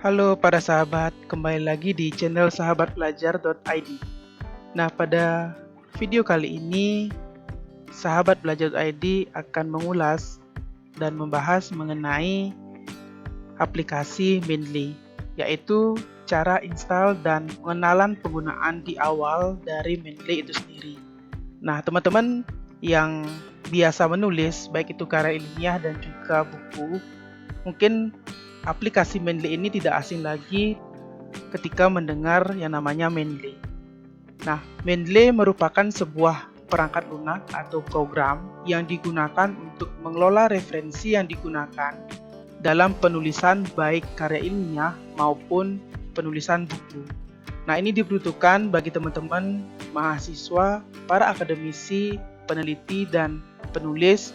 Halo para sahabat, kembali lagi di channel sahabatbelajar.id. Nah, pada video kali ini Sahabat Belajar.id akan mengulas dan membahas mengenai aplikasi Mendeley, yaitu cara install dan pengenalan penggunaan di awal dari Mendeley itu sendiri. Nah, teman-teman yang biasa menulis, baik itu karya ilmiah dan juga buku, mungkin aplikasi Mendeley ini tidak asing lagi ketika mendengar yang namanya Mendeley. Nah, Mendeley merupakan sebuah perangkat lunak atau program yang digunakan untuk mengelola referensi yang digunakan dalam penulisan baik karya ilmiah maupun penulisan buku. Nah, ini diperuntukkan bagi teman-teman mahasiswa, para akademisi, peneliti, dan penulis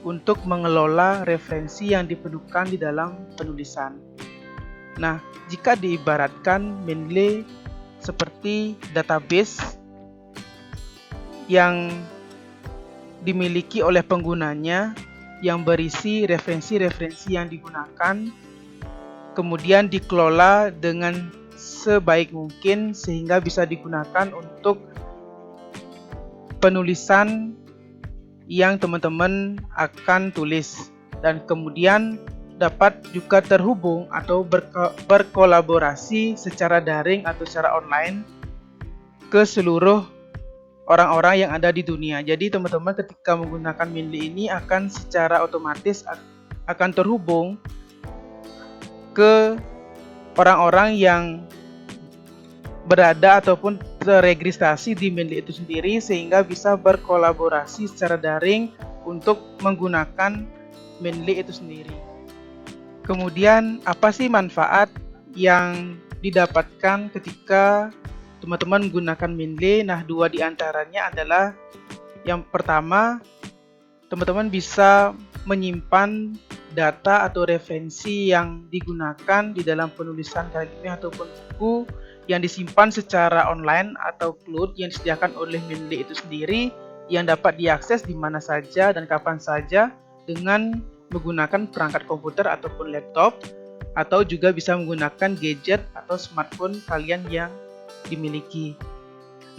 untuk mengelola referensi yang diperlukan di dalam penulisan. Nah, jika diibaratkan Mendeley seperti database yang dimiliki oleh penggunanya yang berisi referensi-referensi yang digunakan, kemudian dikelola dengan sebaik mungkin sehingga bisa digunakan untuk penulisan yang teman-teman akan tulis, dan kemudian dapat juga terhubung atau berkolaborasi secara daring atau secara online ke seluruh orang-orang yang ada di dunia. Jadi teman-teman ketika menggunakan Mendeley ini akan secara otomatis akan terhubung ke orang-orang yang berada ataupun terregistrasi di Mendeley itu sendiri, sehingga bisa berkolaborasi secara daring untuk menggunakan Mendeley itu sendiri. Kemudian apa sih manfaat yang didapatkan ketika teman-teman menggunakan Mendeley? Nah, dua di antaranya adalah yang pertama, teman-teman bisa menyimpan data atau referensi yang digunakan di dalam penulisan karya ilmiah ataupun buku yang disimpan secara online atau cloud yang disediakan oleh Mendeley itu sendiri, yang dapat diakses di mana saja dan kapan saja dengan menggunakan perangkat komputer ataupun laptop, atau juga bisa menggunakan gadget atau smartphone kalian yang dimiliki.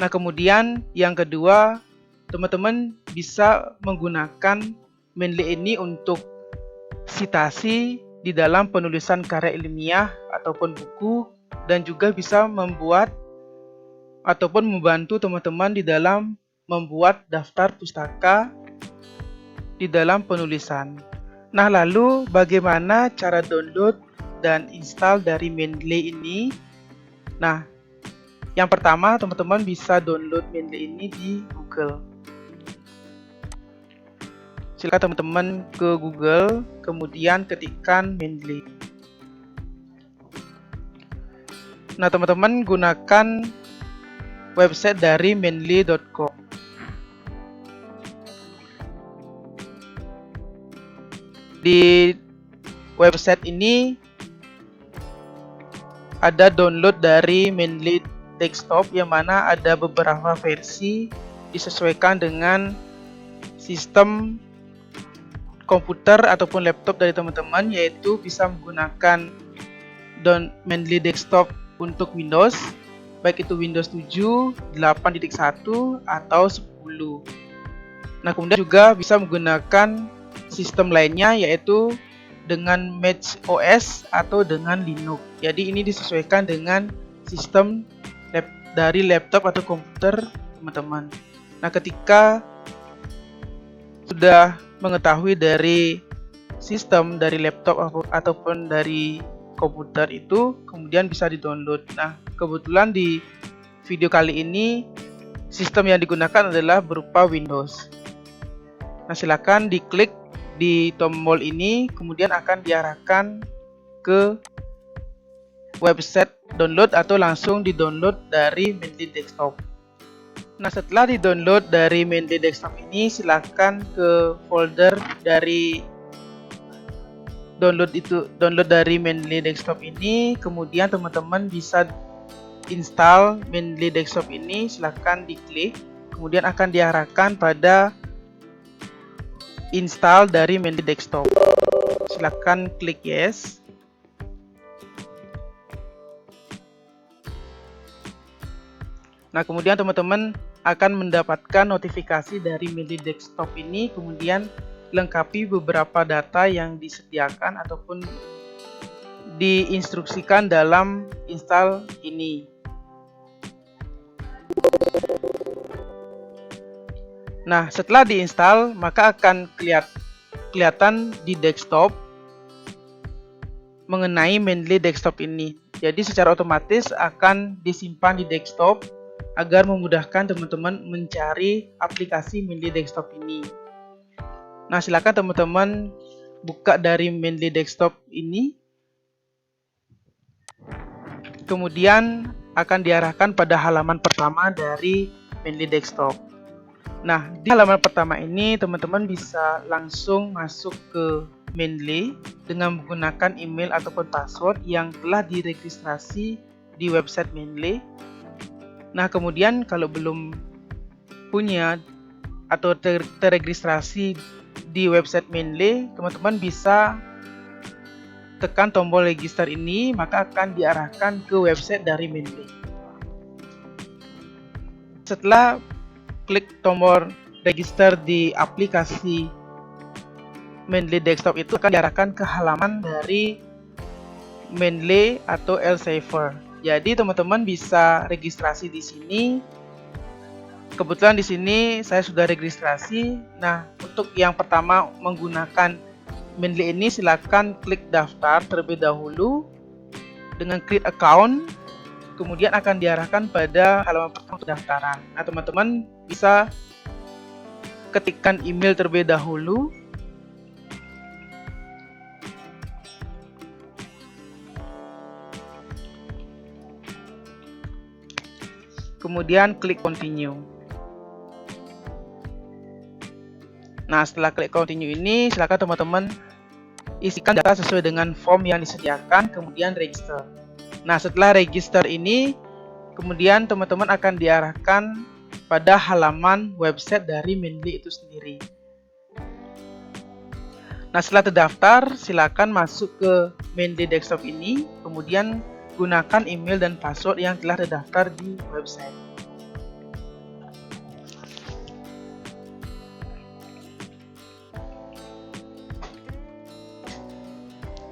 Nah, kemudian yang kedua, teman-teman bisa menggunakan Mendeley ini untuk sitasi di dalam penulisan karya ilmiah ataupun buku, dan juga bisa membuat ataupun membantu teman-teman di dalam membuat daftar pustaka di dalam penulisan. Nah, lalu bagaimana cara download dan install dari Mendeley ini? Nah, yang pertama teman-teman bisa download Mendeley ini di Google. Silakan teman-teman ke Google, kemudian ketikkan Mendeley. Nah, teman-teman gunakan website dari mendeley.com. Di website ini ada download dari Mendeley Desktop, yang mana ada beberapa versi disesuaikan dengan sistem komputer ataupun laptop dari teman-teman, yaitu bisa menggunakan Mendeley Desktop untuk Windows, baik itu Windows 7, 8.1 atau 10. Nah, kemudian juga bisa menggunakan sistem lainnya, yaitu dengan Mac OS atau dengan Linux. Jadi ini disesuaikan dengan sistem dari laptop atau komputer teman-teman. Nah, ketika sudah mengetahui dari sistem dari laptop ataupun dari komputer itu, kemudian bisa di-download. Nah, kebetulan di video kali ini sistem yang digunakan adalah berupa Windows. Nah, silakan diklik di tombol ini, kemudian akan diarahkan ke website download atau langsung di-download dari Mendeley Desktop. Nah, setelah di-download dari Mendeley Desktop ini, silakan ke folder dari download dari Mendeley Desktop ini, kemudian teman-teman bisa install Mendeley Desktop ini. Silahkan diklik, kemudian akan diarahkan pada install dari Mendeley Desktop. Silahkan klik yes. Nah, kemudian teman-teman akan mendapatkan notifikasi dari Mendeley Desktop ini, kemudian lengkapi beberapa data yang disediakan ataupun diinstruksikan dalam install ini. Nah, setelah diinstal, maka akan kelihatan di desktop mengenai Mendeley Desktop ini. Jadi secara otomatis akan disimpan di desktop agar memudahkan teman-teman mencari aplikasi Mendeley Desktop ini. Nah, silakan teman-teman buka dari Mendeley Desktop ini. Kemudian akan diarahkan pada halaman pertama dari Mendeley Desktop. Nah, di halaman pertama ini teman-teman bisa langsung masuk ke Mendeley dengan menggunakan email ataupun password yang telah diregistrasi di website Mendeley. Nah, kemudian kalau belum punya atau terregistrasi di website Mendeley, teman-teman bisa tekan tombol register ini, maka akan diarahkan ke website dari Mendeley. Setelah klik tombol register di aplikasi Mendeley Desktop itu, akan diarahkan ke halaman dari Mendeley atau Elsevier. Jadi teman-teman bisa registrasi di sini. Kebetulan di sini saya sudah registrasi. Nah, untuk yang pertama menggunakan Mendeley ini, silakan klik daftar terlebih dahulu dengan create account. Kemudian akan diarahkan pada halaman pertama pendaftaran. Nah, teman-teman bisa ketikkan email terlebih dahulu. Kemudian klik continue. Nah, setelah klik continue ini, silakan teman-teman isikan data sesuai dengan form yang disediakan, kemudian register. Nah, setelah register ini, kemudian teman-teman akan diarahkan pada halaman website dari Mendeley itu sendiri. Nah, setelah terdaftar, silakan masuk ke Mendeley Desktop ini, kemudian gunakan email dan password yang telah terdaftar di website.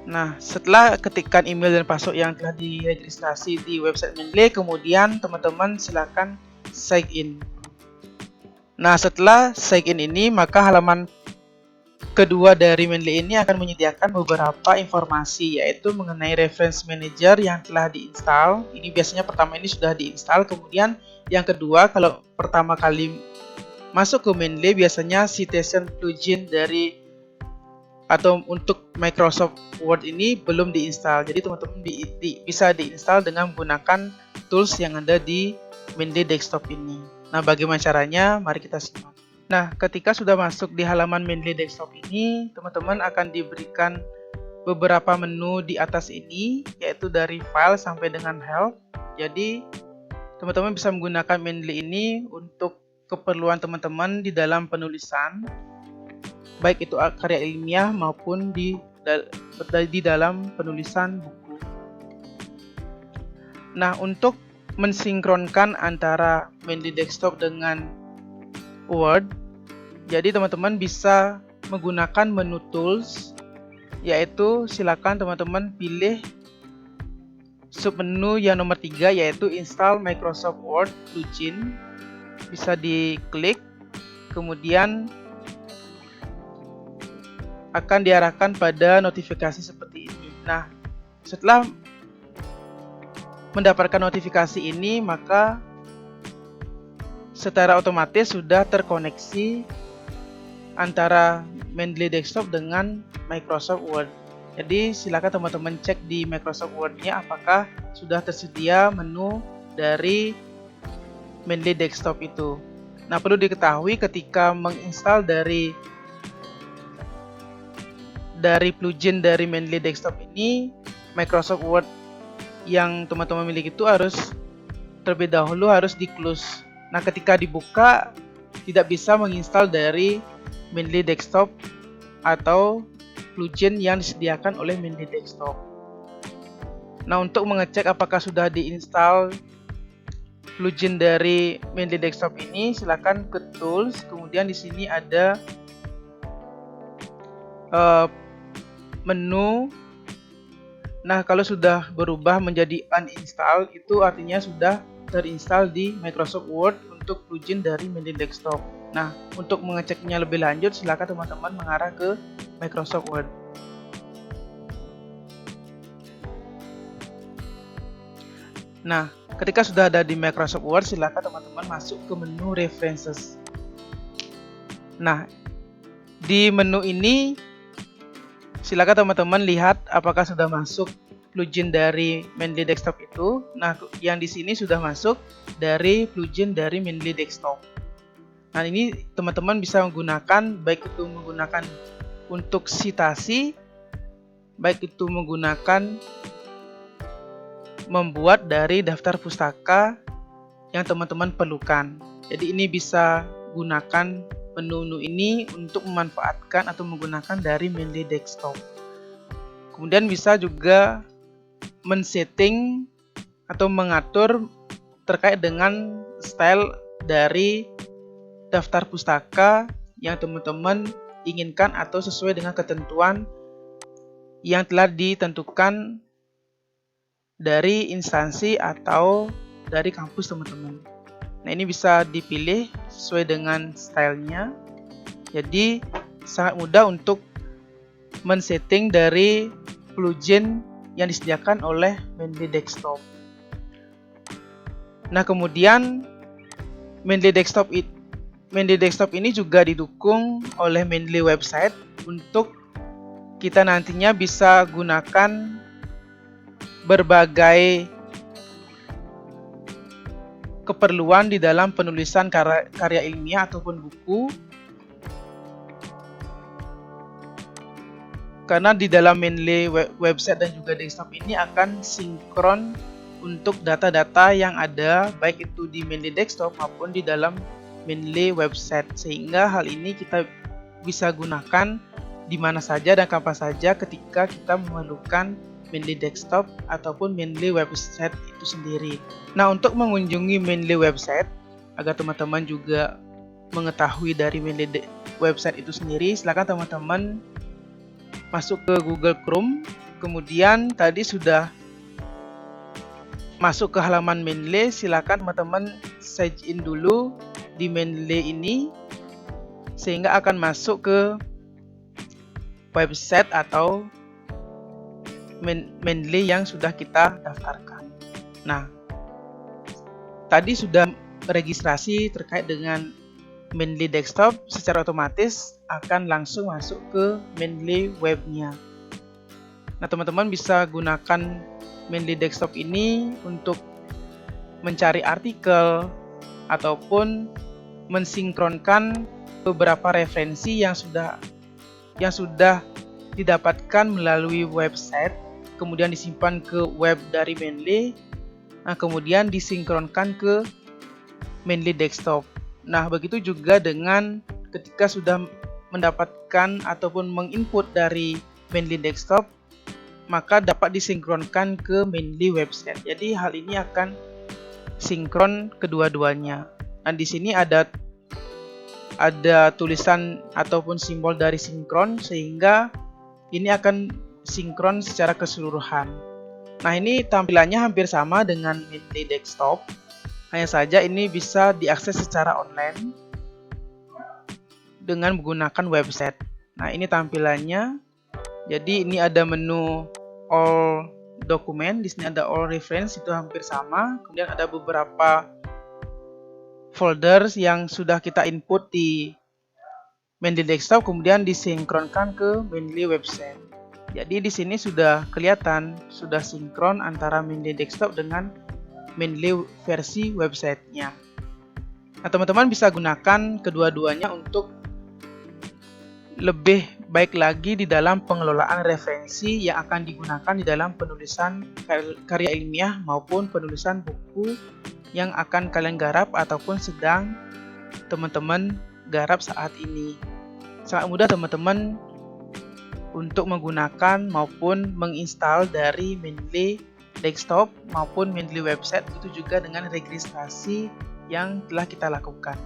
Nah, setelah ketikkan email dan password yang telah diregistrasi di website Mendeley, kemudian teman-teman silakan sign in. Nah, setelah sign in ini, maka halaman kedua dari Mendeley ini akan menyediakan beberapa informasi, yaitu mengenai reference manager yang telah diinstal. Ini biasanya pertama ini sudah diinstal, kemudian yang kedua, kalau pertama kali masuk ke Mendeley, biasanya citation plugin dari atau untuk Microsoft Word ini belum diinstal. Jadi teman-teman bisa diinstal dengan menggunakan tools yang ada di Mendeley Desktop ini. Nah, bagaimana caranya? Mari kita simak. Nah, ketika sudah masuk di halaman Mendeley Desktop ini, teman-teman akan diberikan beberapa menu di atas ini, yaitu dari file sampai dengan help. Jadi, teman-teman bisa menggunakan Mendeley ini untuk keperluan teman-teman di dalam penulisan, baik itu karya ilmiah maupun di dalam penulisan buku. Nah, untuk mensinkronkan antara Mendeley Desktop dengan Word, jadi teman-teman bisa menggunakan menu tools, yaitu silakan teman-teman pilih submenu yang nomor 3, yaitu install Microsoft Word plugin. Bisa diklik, kemudian akan diarahkan pada notifikasi seperti ini. Nah, setelah mendapatkan notifikasi ini, maka secara otomatis sudah terkoneksi antara Mendeley Desktop dengan Microsoft Word. Jadi silakan teman-teman cek di Microsoft Word-nya apakah sudah tersedia menu dari Mendeley Desktop itu. Nah, perlu diketahui ketika menginstal dari plugin dari Mendeley Desktop ini, Microsoft Word yang teman-teman miliki itu terlebih dahulu harus di-close. Nah, ketika dibuka tidak bisa menginstal dari Mendeley Desktop atau plugin yang disediakan oleh Mendeley Desktop. Nah, untuk mengecek apakah sudah diinstal plugin dari Mendeley Desktop ini, silakan ke Tools, kemudian di sini ada menu. Nah, kalau sudah berubah menjadi uninstall, itu artinya sudah terinstall di Microsoft Word untuk plugin dari Mendeley Desktop. Nah, untuk mengeceknya lebih lanjut, silakan teman-teman mengarah ke Microsoft Word. Nah, ketika sudah ada di Microsoft Word, silakan teman-teman masuk ke menu References. Nah, di menu ini silakan teman-teman lihat apakah sudah masuk plugin dari Mendeley Desktop itu. Nah, yang di sini sudah masuk dari plugin dari Mendeley Desktop. Nah, ini teman-teman bisa menggunakan, baik itu menggunakan untuk citasi, baik itu menggunakan membuat dari daftar pustaka yang teman-teman perlukan. Jadi ini bisa gunakan menu-menu ini untuk memanfaatkan atau menggunakan dari Mendeley Desktop. Kemudian bisa juga men-setting atau mengatur terkait dengan style dari daftar pustaka yang teman-teman inginkan atau sesuai dengan ketentuan yang telah ditentukan dari instansi atau dari kampus teman-teman. Nah, ini bisa dipilih sesuai dengan stylenya. Jadi sangat mudah untuk men-setting dari plugin yang disediakan oleh Mendeley Desktop. Nah, kemudian Mendeley Desktop ini juga didukung oleh Mendeley Website untuk kita nantinya bisa gunakan berbagai keperluan di dalam penulisan karya ilmiah ataupun buku, karena di dalam Mendeley website dan juga desktop ini akan sinkron untuk data-data yang ada baik itu di Mendeley Desktop maupun di dalam Mendeley website, sehingga hal ini kita bisa gunakan di mana saja dan kapan saja ketika kita memerlukan Mendeley Desktop ataupun Mendeley website itu sendiri. Nah, untuk mengunjungi Mendeley website agar teman-teman juga mengetahui dari Mendeley website itu sendiri, silakan teman-teman masuk ke Google Chrome. Kemudian tadi sudah masuk ke halaman Mendeley, silakan teman-teman sign in dulu di Mendeley ini sehingga akan masuk ke website atau Mendeley yang sudah kita daftarkan. Nah, tadi sudah registrasi terkait dengan Mendeley Desktop, secara otomatis akan langsung masuk ke Mendeley webnya. Nah, teman-teman bisa gunakan Mendeley Desktop ini untuk mencari artikel ataupun mensinkronkan beberapa referensi yang sudah didapatkan melalui website, kemudian disimpan ke web dari Mendeley, nah kemudian disinkronkan ke Mendeley Desktop. Nah, begitu juga dengan ketika sudah mendapatkan ataupun menginput dari Mendeley Desktop, maka dapat disinkronkan ke Mendeley website. Jadi hal ini akan sinkron kedua-duanya. Nah, di sini ada tulisan ataupun simbol dari sinkron, sehingga ini akan sinkron secara keseluruhan. Nah, ini tampilannya hampir sama dengan Mendeley Desktop, hanya saja ini bisa diakses secara online dengan menggunakan website. Nah, ini tampilannya. Jadi ini ada menu all document, di sini ada all reference, itu hampir sama. Kemudian ada beberapa folders yang sudah kita input di Mendeley Desktop, kemudian disinkronkan ke Mendeley website. Jadi di sini sudah kelihatan, sudah sinkron antara Mendeley Desktop dengan Mendeley versi websitenya. Nah, teman-teman bisa gunakan kedua-duanya untuk lebih baik lagi di dalam pengelolaan referensi yang akan digunakan di dalam penulisan karya ilmiah maupun penulisan buku yang akan kalian garap ataupun sedang teman-teman garap saat ini. Sangat mudah teman-teman untuk menggunakan maupun menginstal dari Mendeley desktop maupun Mendeley website, itu juga dengan registrasi yang telah kita lakukan.